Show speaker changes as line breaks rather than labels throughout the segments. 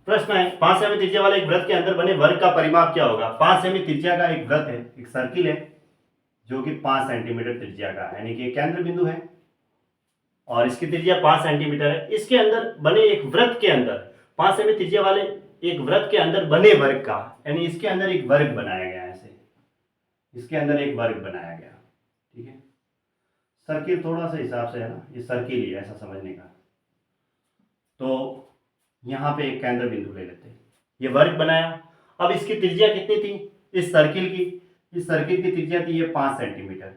प्रश्न है 5 सेमी त्रिज्या वाले एक वृत्त के अंदर बने वर्ग का परिमाप क्या होगा। 5 सेमी त्रिज्या का एक वृत्त है, एक सर्किल है जो कि 5 सेंटीमीटर त्रिज्या का है, यानी कि केंद्र बिंदु है और इसकी त्रिज्या 5 सेंटीमीटर है। इसके अंदर बने एक वृत्त के अंदर 5 सेमी त्रिज्या वाले एक वृत्त के अंदर बने वर्ग का, यानी इसके अंदर एक वर्ग बनाया गया है, ऐसे इसके अंदर एक वर्ग बनाया गया। ठीक है, सर्किल थोड़ा सा हिसाब से है ना, ये सर्किल ही है ऐसा समझने का। तो यहाँ पे एक केंद्र बिंदु ले लेते हैं, ये वर्ग बनाया। अब इसकी त्रिज्या कितनी थी इस सर्किल की, इस सर्किल की त्रिज्या थी ये 5 सेंटीमीटर।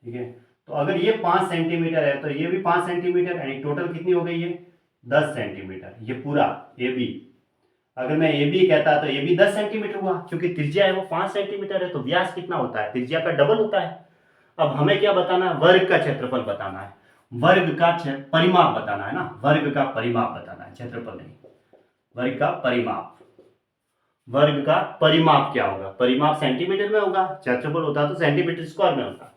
ठीक है, तो अगर ये 5 सेंटीमीटर है तो ये भी 5 सेंटीमीटर, यानी टोटल कितनी हो गई है 10 सेंटीमीटर। ये पूरा ए बी, अगर मैं ए बी कहता तो ये भी 10 सेंटीमीटर हुआ, क्योंकि त्रिज्या है वो 5 सेंटीमीटर है, तो व्यास कितना होता है त्रिज्या का डबल होता है। अब हमें क्या बताना है, वर्ग का क्षेत्रफल बताना है, वर्ग का परिमाप बताना है ना, वर्ग का परिमाप बताना है, क्षेत्रफल नहीं, वर्ग का परिमाप। वर्ग का परिमाप क्या होगा, परिमाप सेंटीमीटर में होगा, क्षेत्रफल होता तो सेंटीमीटर स्क्वायर में होता।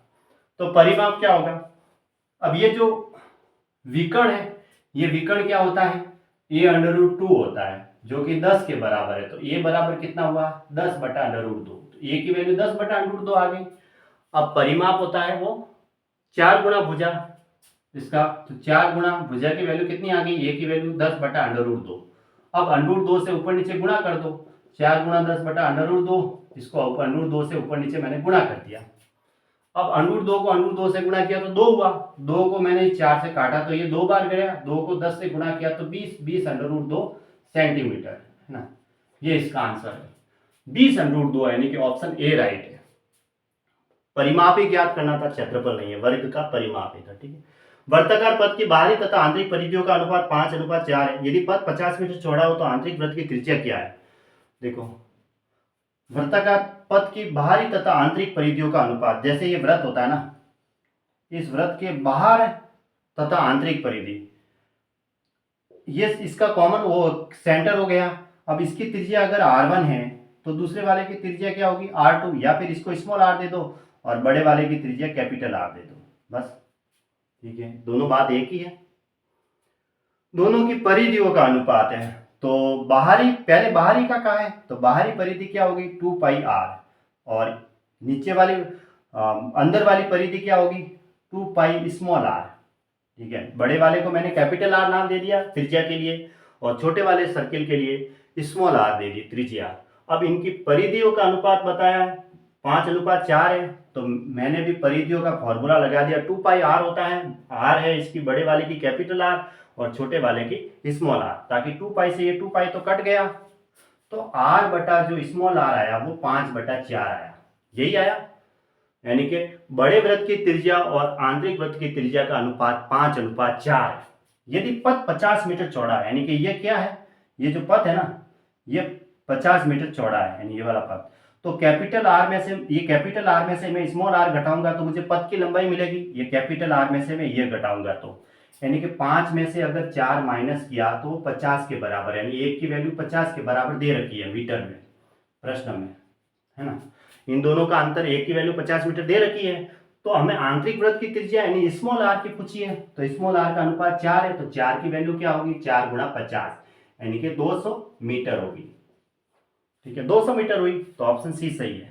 तो परिमाप क्या होगा, अब ये जो विकर्ण है, ये विकर्ण क्या होता है, a√2 होता है जो कि 10 के बराबर है। तो a बराबर कितना हुआ 10/√2, तो a की वैल्यू 10/√2 आ गई। अब परिमाप होता है वो 4 गुना भुजा इसका, तो 4 गुना भुजा की वैल्यू कितनी आ गई, a की वैल्यू 10/√2। अब √2 से ऊपर नीचे गुणा कर दो, 4 गुना 10/√2, इसको √2 से ऊपर नीचे मैंने गुणा कर दिया। अब √2 को √2 से गुणा किया तो 2 हुआ, 2 को मैंने 4 से काटा तो ये 2 बार गया, 2 को 10 से गुणा किया तो 20/√2 सेंटीमीटर है ना, ये इसका आंसर है 20/√2, यानी कि ऑप्शन ए राइट है। परिमाप ही ज्ञात करना था, क्षेत्रफल नहीं है, वर्ग का परिमाप ही था। ठीक है, वर्ताकार पथ की बाहरी तथा आंतरिक परिधियों का अनुपात 5:4 है। यदि पथ 50 मीटर चौड़ा हो तो आंतरिक वृत्त की त्रिज्या क्या है। देखो, वृत्ताकार पथ की बाहरी तथा आंतरिक परिधियों का अनुपात, जैसे ये वृत्त होता है ना, इस वृत्त के बाहर तथा आंतरिक परिधि, ये इसका कॉमन वो सेंटर हो गया। अब इसकी त्रिज्या अगर r1 है तो दूसरे वाले की त्रिज्या क्या होगी r2, या फिर इसको स्मॉल r दे दो और बड़े वाले की त्रिज्या कैपिटल R दे दो, बस। ठीक है, दोनों बात एक ही है, दोनों की परिधियों का अनुपात है। तो बाहरी, पहले बाहरी का कहा है तो बाहरी परिधि क्या होगी 2πr, और नीचे वाली अंदर वाली परिधि क्या होगी 2π r। ठीक है, बड़े वाले को मैंने कैपिटल R नाम दे दिया त्रिज्या के लिए, और छोटे वाले सर्किल के लिए स्मॉल r दे दी त्रिज्या। अब इनकी परिधियों का अनुपात बताया 5:4 है, तो मैंने भी परिधियों का फॉर्मूला लगा दिया, 2πr होता है, r है इसकी बड़े वाले की कैपिटल R और छोटे वाले की स्मॉल r, ताकि 2π से ये 2π तो कट गया, तो r बटा जो स्मॉल r आया वो 5/4 आया, यही आया। यानी कि बड़े वृत्त की त्रिज्या और आंतरिक वृत्त की त्रिज्या का अनुपात 5:4 है। यदि पथ 50 मीटर चौड़ा है, यानी कि ये क्या है, ये जो पथ है ना ये 50 मीटर चौड़ा है, यानी ये वाला पथ, तो कैपिटल R में से, ये कैपिटल R में से मैं स्मॉल r घटाऊंगा तो मुझे पथ की लंबाई मिलेगी, ये कैपिटल R में से मैं ये घटाऊंगा तो, यानी कि 5 में से अगर 4 माइनस किया तो 50 के बराबर, यानी 1 की वैल्यू 50 के बराबर दे रखी है मीटर में प्रश्न में, है ना। इन दोनों का अंतर, 1 की वैल्यू 50 मीटर दे रखी है, तो हमें आंतरिक वृत्त की त्रिज्या यानी स्मॉल r की पूछी है, तो स्मॉल r का अनुपात 4 है, तो 4 की वैल्यू क्या होगी 4 गुणा 50, यानी कि 200 मीटर होगी। ठीक है, 200 मीटर हुई, तो ऑप्शन सी सही है।